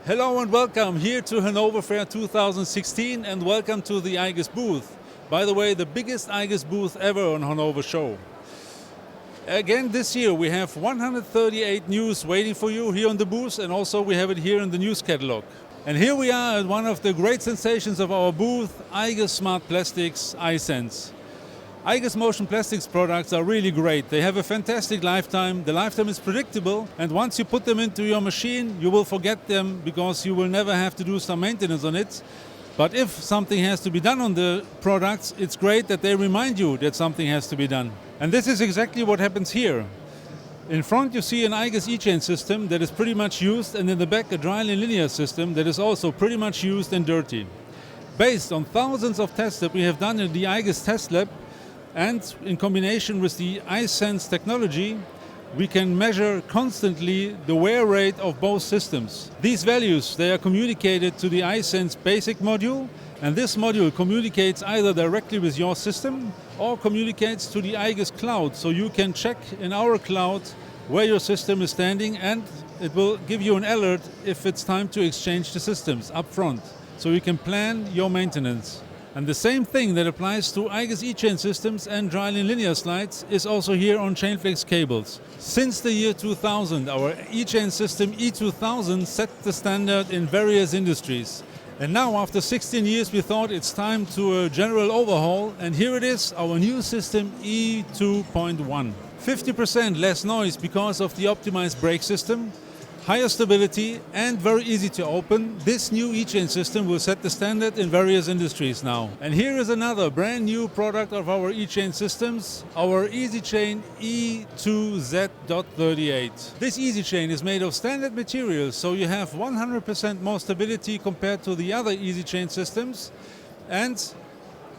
Hello and welcome here to Hannover Fair 2016 and welcome to the igus booth. By the way, the biggest igus booth ever on Hannover show. Again, this year we have 138 news waiting for you here on the booth, and also we have it here in the news catalog. And here we are at one of the great sensations of our booth, igus Smart Plastics iSense. igus Motion Plastics products are really great. They have a fantastic lifetime. The lifetime is predictable, and once you put them into your machine, you will forget them because you will never have to do some maintenance on it. But if something has to be done on the products, it's great that they remind you that something has to be done. And this is exactly what happens here. In front you see an igus e-chain system that is pretty much used, and in the back a dry-line linear system that is also pretty much used and dirty. Based on thousands of tests that we have done in the igus test lab, and in combination with the iSense technology, we can measure constantly the wear rate of both systems. These values, they are communicated to the iSense basic module, and this module communicates either directly with your system or communicates to the igus cloud, so you can check in our cloud where your system is standing, and it will give you an alert if it's time to exchange the systems up front, so you can plan your maintenance. And the same thing that applies to igus e-chain systems and dry-line linear slides is also here on chain flex cables. Since the year 2000, our e-chain system E2000 set the standard in various industries. And now, after 16 years, we thought it's time to a general overhaul, and here it is, our new system E2.1. 50% less noise because of the optimized brake system, higher stability and very easy to open. This new e-chain system will set the standard in various industries now. And here is another brand new product of our e-chain systems, our EasyChain E2Z.38. This EasyChain is made of standard materials, so you have 100% more stability compared to the other EasyChain systems, and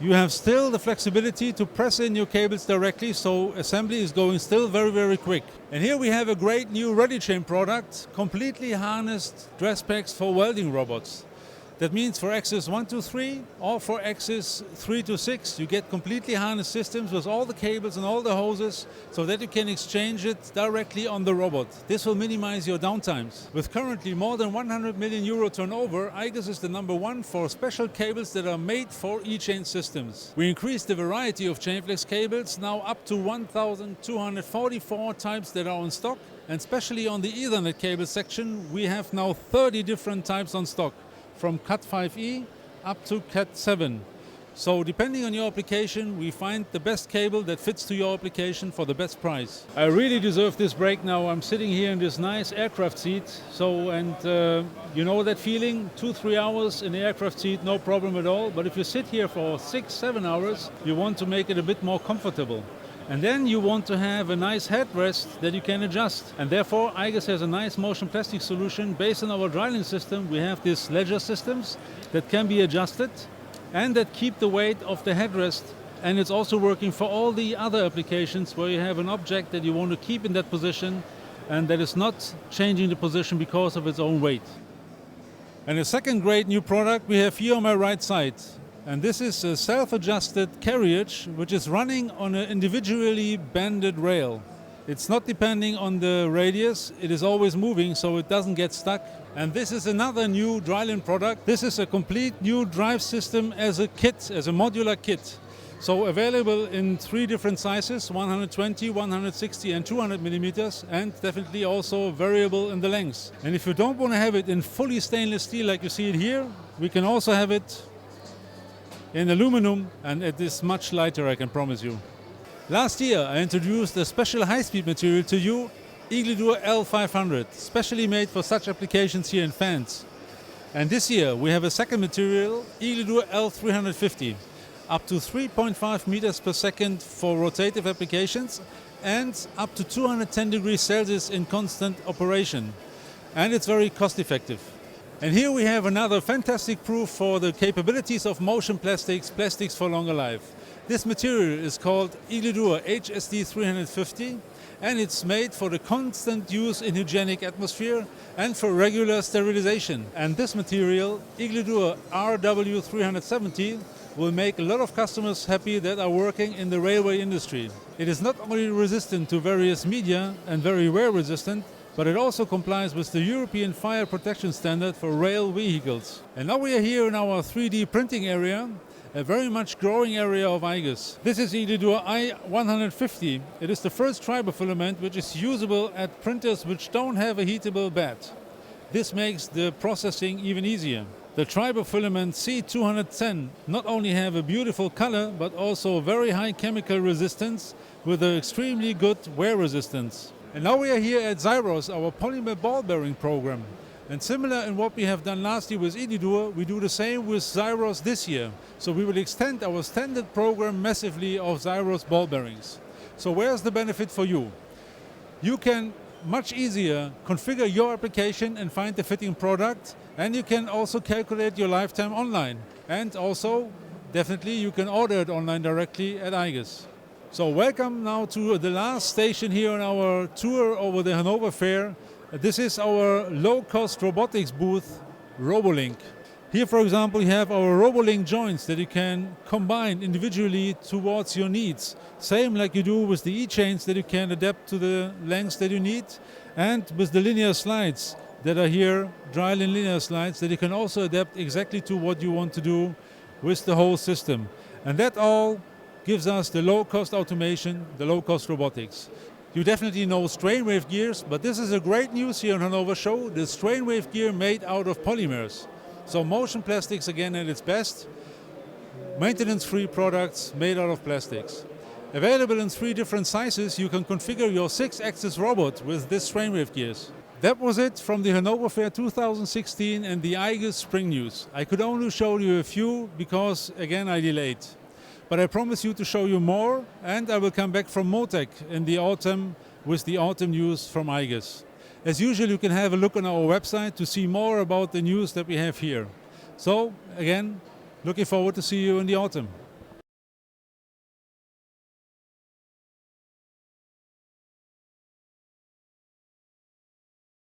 you have still the flexibility to press in your cables directly, so assembly is going still very, very quick. And here we have a great new ReadyChain product, completely harnessed dress packs for welding robots. That means for axis 1 to 3 or for axis 3 to 6, you get completely harnessed systems with all the cables and all the hoses so that you can exchange it directly on the robot. This will minimize your downtimes. With currently more than 100 million euro turnover, igus is the #1 for special cables that are made for e-chain systems. We increased the variety of chain flex cables, now up to 1,244 types that are on stock, and especially on the Ethernet cable section, we have now 30 different types on stock, from Cat5e up to Cat7. So depending on your application, we find the best cable that fits to your application for the best price. I really deserve this break now. I'm sitting here in this nice aircraft seat. You know that feeling? 2-3 hours in the aircraft seat, no problem at all. But if you sit here for 6-7 hours, you want to make it a bit more comfortable. And then you want to have a nice headrest that you can adjust. And therefore, igus has a nice motion plastic solution. Based on our dry-line system, we have these ledger systems that can be adjusted and that keep the weight of the headrest. And it's also working for all the other applications where you have an object that you want to keep in that position and that is not changing the position because of its own weight. And a second great new product we have here on my right side. And this is a self-adjusted carriage which is running on an individually banded rail. It's not depending on the radius, it is always moving so it doesn't get stuck. And this is another new dry-line product. This is a complete new drive system as a kit, as a modular kit. So available in 3 different sizes, 120, 160 and 200 millimeters, and definitely also variable in the lengths. And if you don't want to have it in fully stainless steel like you see it here, we can also have it in aluminum, and it is much lighter, I can promise you. Last year I introduced a special high-speed material to you, Igledur L500, specially made for such applications here in fans. And this year we have a second material, Igledur L350, up to 3.5 meters per second for rotative applications and up to 210 degrees Celsius in constant operation. And it's very cost effective. And here we have another fantastic proof for the capabilities of motion plastics, plastics for longer life. This material is called Igledur HSD 350, and it's made for the constant use in hygienic atmosphere and for regular sterilization. And this material, Igledur RW 370, will make a lot of customers happy that are working in the railway industry. It is not only resistant to various media and very wear resistant, but it also complies with the European Fire Protection Standard for rail vehicles. And now we are here in our 3D printing area, a very much growing area of igus. This is Ididur I150. It is the first tribofilament which is usable at printers which don't have a heatable bed. This makes the processing even easier. The tribofilament C210 not only have a beautiful color but also very high chemical resistance with an extremely good wear resistance. And now we are here at Zyros, our polymer ball bearing program. And similar in what we have done last year with Ididur, we do the same with Zyros this year. So we will extend our standard program massively of Zyros ball bearings. So where's the benefit for you? You can much easier configure your application and find the fitting product, and you can also calculate your lifetime online. And also, definitely, you can order it online directly at igus. So welcome now to the last station here on our tour over the Hannover Fair. This is our low-cost robotics booth, RoboLink. Here, for example, you have our RoboLink joints that you can combine individually towards your needs. Same like you do with the e-chains that you can adapt to the lengths that you need, and with the linear slides that are here, dry-line linear slides that you can also adapt exactly to what you want to do with the whole system. And that all gives us the low-cost automation, the low-cost robotics. You definitely know strain wave gears, but this is a great news here on Hannover Show, the strain wave gear made out of polymers. So motion plastics again at its best, maintenance-free products made out of plastics. Available in 3 different sizes, you can configure your 6-axis robot with this strain wave gears. That was it from the Hannover Fair 2016 and the igus Spring News. I could only show you a few because, again, I delayed. But I promise you to show you more, and I will come back from Motec in the autumn with the autumn news from igus. As usual, you can have a look on our website to see more about the news that we have here. So, again, looking forward to see you in the autumn.